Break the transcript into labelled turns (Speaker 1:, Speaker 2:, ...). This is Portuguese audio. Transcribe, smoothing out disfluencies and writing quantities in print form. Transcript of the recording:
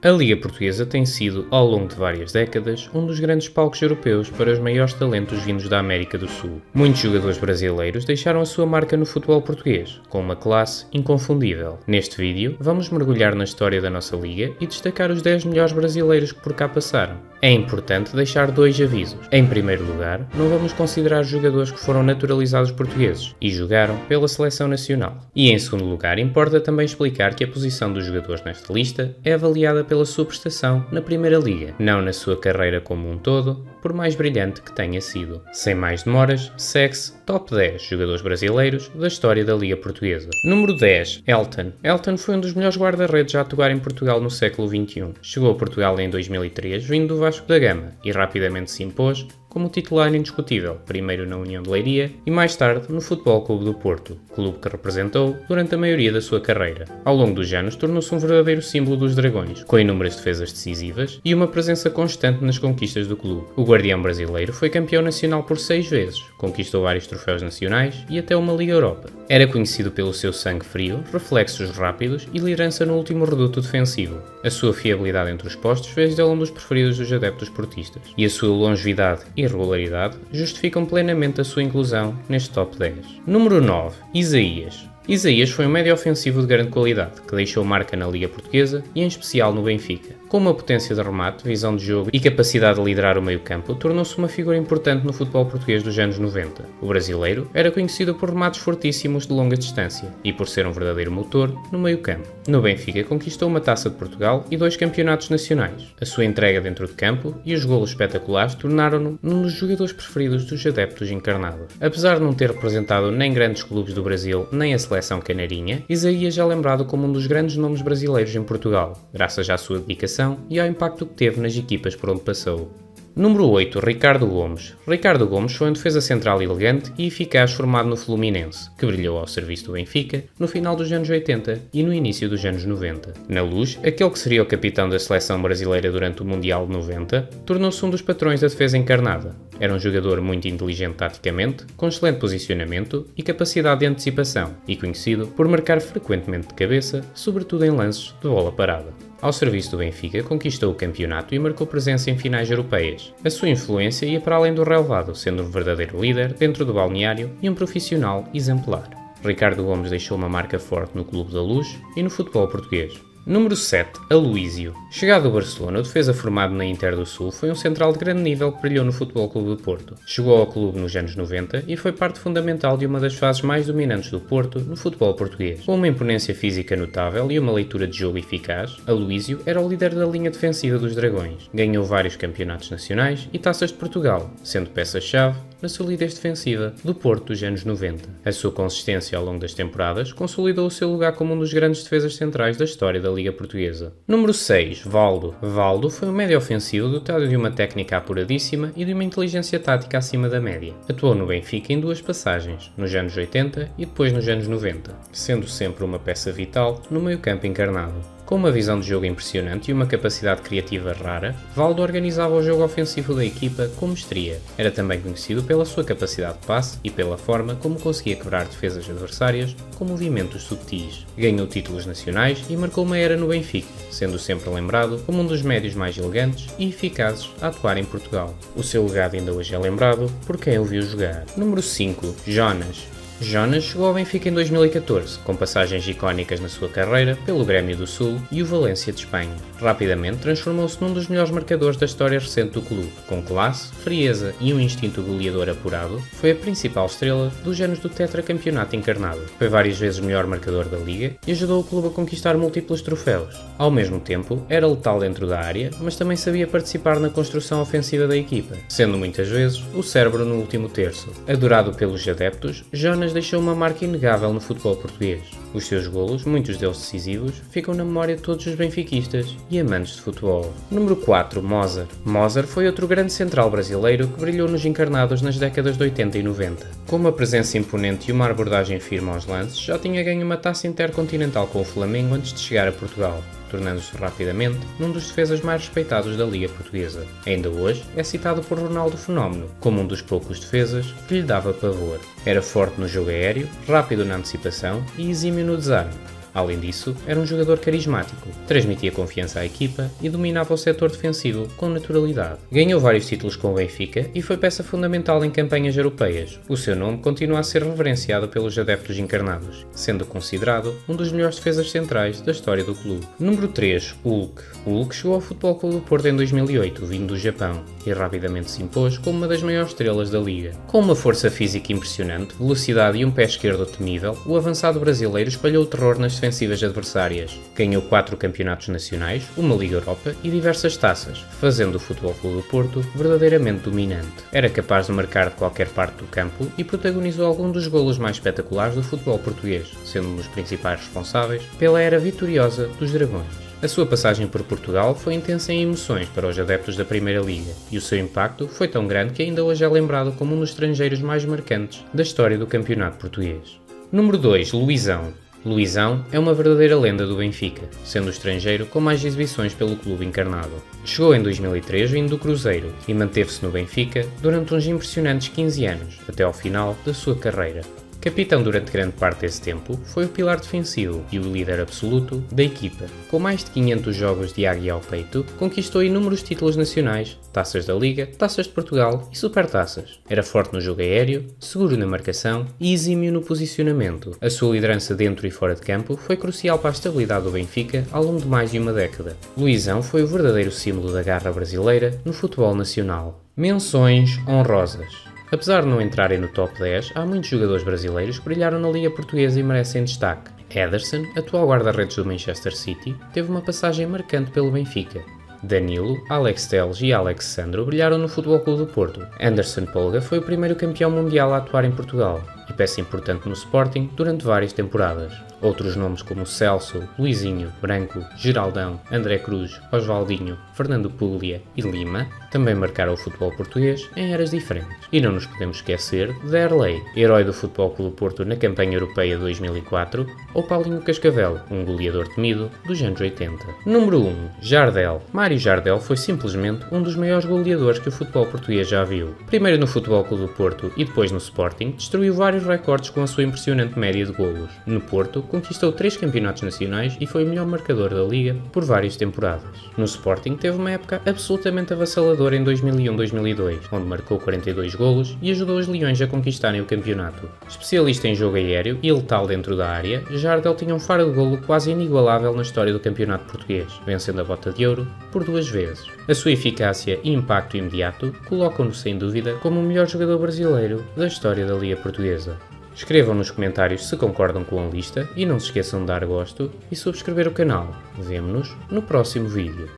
Speaker 1: A Liga Portuguesa tem sido, ao longo de várias décadas, um dos grandes palcos europeus para os maiores talentos vindos da América do Sul. Muitos jogadores brasileiros deixaram a sua marca no futebol português, com uma classe inconfundível. Neste vídeo, vamos mergulhar na história da nossa liga e destacar os 10 melhores brasileiros que por cá passaram. É importante deixar dois avisos. Em primeiro lugar, não vamos considerar jogadores que foram naturalizados portugueses e jogaram pela seleção nacional. E em segundo lugar, importa também explicar que a posição dos jogadores nesta lista é avaliada pela sua prestação na Primeira Liga, não na sua carreira como um todo, por mais brilhante que tenha sido. Sem mais demoras, segue-se Top 10 jogadores brasileiros da história da Liga Portuguesa. Número 10. Elton. Elton foi um dos melhores guarda-redes a atuar em Portugal no século XXI. Chegou a Portugal em 2003, vindo do Vasco da Gama, e rapidamente se impôs como titular indiscutível, primeiro na União de Leiria e mais tarde no Futebol Clube do Porto, clube que representou durante a maioria da sua carreira. Ao longo dos anos tornou-se um verdadeiro símbolo dos Dragões, com inúmeras defesas decisivas e uma presença constante nas conquistas do clube. O guardião brasileiro foi campeão nacional por 6 vezes, conquistou vários troféus nacionais e até uma Liga Europa. Era conhecido pelo seu sangue frio, reflexos rápidos e liderança no último reduto defensivo. A sua fiabilidade entre os postos fez dele um dos preferidos dos adeptos portistas, e a sua longevidade e regularidade justificam plenamente a sua inclusão neste top 10. Número 9. Isaías. Isaías foi um médio ofensivo de grande qualidade, que deixou marca na Liga Portuguesa e em especial no Benfica. Com uma potência de remate, visão de jogo e capacidade de liderar o meio-campo, tornou-se uma figura importante no futebol português dos anos 90. O brasileiro era conhecido por remates fortíssimos de longa distância e por ser um verdadeiro motor no meio-campo. No Benfica conquistou uma Taça de Portugal e 2 campeonatos nacionais. A sua entrega dentro de campo e os golos espetaculares tornaram-no um dos jogadores preferidos dos adeptos encarnados. Apesar de não ter representado nem grandes clubes do Brasil nem a seleção canarinha, Isaías é lembrado como um dos grandes nomes brasileiros em Portugal, graças à sua dedicação e ao impacto que teve nas equipas por onde passou. Número 8. Ricardo Gomes. Ricardo Gomes foi um defesa central elegante e eficaz formado no Fluminense, que brilhou ao serviço do Benfica no final dos anos 80 e no início dos anos 90. Na Luz, aquele que seria o capitão da seleção brasileira durante o Mundial de 90, tornou-se um dos patrões da defesa encarnada. Era um jogador muito inteligente taticamente, com excelente posicionamento e capacidade de antecipação, e conhecido por marcar frequentemente de cabeça, sobretudo em lances de bola parada. Ao serviço do Benfica, conquistou o campeonato e marcou presença em finais europeias. A sua influência ia para além do relevado, sendo um verdadeiro líder dentro do balneário e um profissional exemplar. Ricardo Gomes deixou uma marca forte no Clube da Luz e no futebol português. Número 7. Aloísio. Chegado ao Barcelona, o defesa formado na Inter do Sul foi um central de grande nível que brilhou no Futebol Clube do Porto. Chegou ao clube nos anos 90 e foi parte fundamental de uma das fases mais dominantes do Porto no futebol português. Com uma imponência física notável e uma leitura de jogo eficaz, Aloísio era o líder da linha defensiva dos Dragões. Ganhou vários campeonatos nacionais e taças de Portugal, sendo peça-chave na solidez defensiva do Porto dos anos 90. A sua consistência ao longo das temporadas consolidou o seu lugar como um dos grandes defesas centrais da história da Liga Portuguesa. Número 6. Valdo. Valdo foi um médio ofensivo dotado de uma técnica apuradíssima e de uma inteligência tática acima da média. Atuou no Benfica em 2 passagens, nos anos 80 e depois nos anos 90, sendo sempre uma peça vital no meio-campo encarnado. Com uma visão de jogo impressionante e uma capacidade criativa rara, Valdo organizava o jogo ofensivo da equipa com mestria. Era também conhecido pela sua capacidade de passe e pela forma como conseguia quebrar defesas adversárias com movimentos subtis. Ganhou títulos nacionais e marcou uma era no Benfica, sendo sempre lembrado como um dos médios mais elegantes e eficazes a atuar em Portugal. O seu legado ainda hoje é lembrado por quem o viu jogar. Número 5. Jonas. Jonas chegou ao Benfica em 2014, com passagens icónicas na sua carreira pelo Grêmio do Sul e o Valência de Espanha. Rapidamente transformou-se num dos melhores marcadores da história recente do clube. Com classe, frieza e um instinto goleador apurado, foi a principal estrela dos anos do tetracampeonato encarnado. Foi várias vezes o melhor marcador da liga e ajudou o clube a conquistar múltiplos troféus. Ao mesmo tempo, era letal dentro da área, mas também sabia participar na construção ofensiva da equipa, sendo muitas vezes o cérebro no último terço. Adorado pelos adeptos, Jonas deixou uma marca inegável no futebol português. Os seus golos, muitos deles decisivos, ficam na memória de todos os benfiquistas e amantes de futebol. Número 4. Moser. Moser foi outro grande central brasileiro que brilhou nos encarnados nas décadas de 80 e 90. Com uma presença imponente e uma abordagem firme aos lances, já tinha ganho uma taça intercontinental com o Flamengo antes de chegar a Portugal, tornando-se rapidamente num dos defesas mais respeitados da Liga Portuguesa. Ainda hoje é citado por Ronaldo Fenómeno como um dos poucos defesas que lhe dava pavor. Era forte no jogo aéreo, rápido na antecipação e exímio no desarme. Além disso, era um jogador carismático, transmitia confiança à equipa e dominava o setor defensivo com naturalidade. Ganhou vários títulos com o Benfica e foi peça fundamental em campanhas europeias. O seu nome continua a ser reverenciado pelos adeptos encarnados, sendo considerado um dos melhores defesas centrais da história do clube. Número 3. Hulk. Hulk chegou ao Futebol Clube do Porto em 2008, vindo do Japão, e rapidamente se impôs como uma das maiores estrelas da liga. Com uma força física impressionante, velocidade e um pé esquerdo temível, o avançado brasileiro espalhou o terror nas defensivas adversárias. Ganhou 4 campeonatos nacionais, uma Liga Europa e diversas taças, fazendo o Futebol Clube do Porto verdadeiramente dominante. Era capaz de marcar de qualquer parte do campo e protagonizou alguns dos golos mais espetaculares do futebol português, sendo um dos principais responsáveis pela era vitoriosa dos Dragões. A sua passagem por Portugal foi intensa em emoções para os adeptos da Primeira Liga, e o seu impacto foi tão grande que ainda hoje é lembrado como um dos estrangeiros mais marcantes da história do campeonato português. Número 2. Luizão. Luizão é uma verdadeira lenda do Benfica, sendo o estrangeiro com mais exibições pelo clube encarnado. Chegou em 2003 vindo do Cruzeiro e manteve-se no Benfica durante uns impressionantes 15 anos, até ao final da sua carreira. Capitão durante grande parte desse tempo, foi o pilar defensivo e o líder absoluto da equipa. Com mais de 500 jogos de águia ao peito, conquistou inúmeros títulos nacionais, taças da Liga, taças de Portugal e supertaças. Era forte no jogo aéreo, seguro na marcação e exímio no posicionamento. A sua liderança dentro e fora de campo foi crucial para a estabilidade do Benfica ao longo de mais de uma década. Luizão foi o verdadeiro símbolo da garra brasileira no futebol nacional. Menções honrosas. Apesar de não entrarem no top 10, há muitos jogadores brasileiros que brilharam na Liga Portuguesa e merecem destaque. Ederson, atual guarda-redes do Manchester City, teve uma passagem marcante pelo Benfica. Danilo, Alex Telles e Alex Sandro brilharam no Futebol Clube do Porto. Anderson Polga foi o primeiro campeão mundial a atuar em Portugal e peça importante no Sporting durante várias temporadas. Outros nomes como Celso, Luizinho, Branco, Geraldão, André Cruz, Osvaldinho, Fernando Puglia e Lima também marcaram o futebol português em eras diferentes. E não nos podemos esquecer de Derlei, herói do Futebol Clube do Porto na campanha europeia de 2004, ou Paulinho Cascavel, um goleador temido dos anos 80. Número 1. Jardel. Mário Jardel foi simplesmente um dos maiores goleadores que o futebol português já viu. Primeiro no Futebol Clube do Porto e depois no Sporting, destruiu vários recordes com a sua impressionante média de golos. No Porto, conquistou 3 campeonatos nacionais e foi o melhor marcador da Liga por várias temporadas. No Sporting teve uma época absolutamente avassaladora em 2001-2002, onde marcou 42 golos e ajudou os Leões a conquistarem o campeonato. Especialista em jogo aéreo e letal dentro da área, Jardel tinha um faro de golo quase inigualável na história do campeonato português, vencendo a Bota de Ouro por 2 vezes. A sua eficácia e impacto imediato colocam-no sem dúvida como o melhor jogador brasileiro da história da Liga Portuguesa. Escrevam nos comentários se concordam com a lista e não se esqueçam de dar gosto e subscrever o canal. Vemo-nos no próximo vídeo.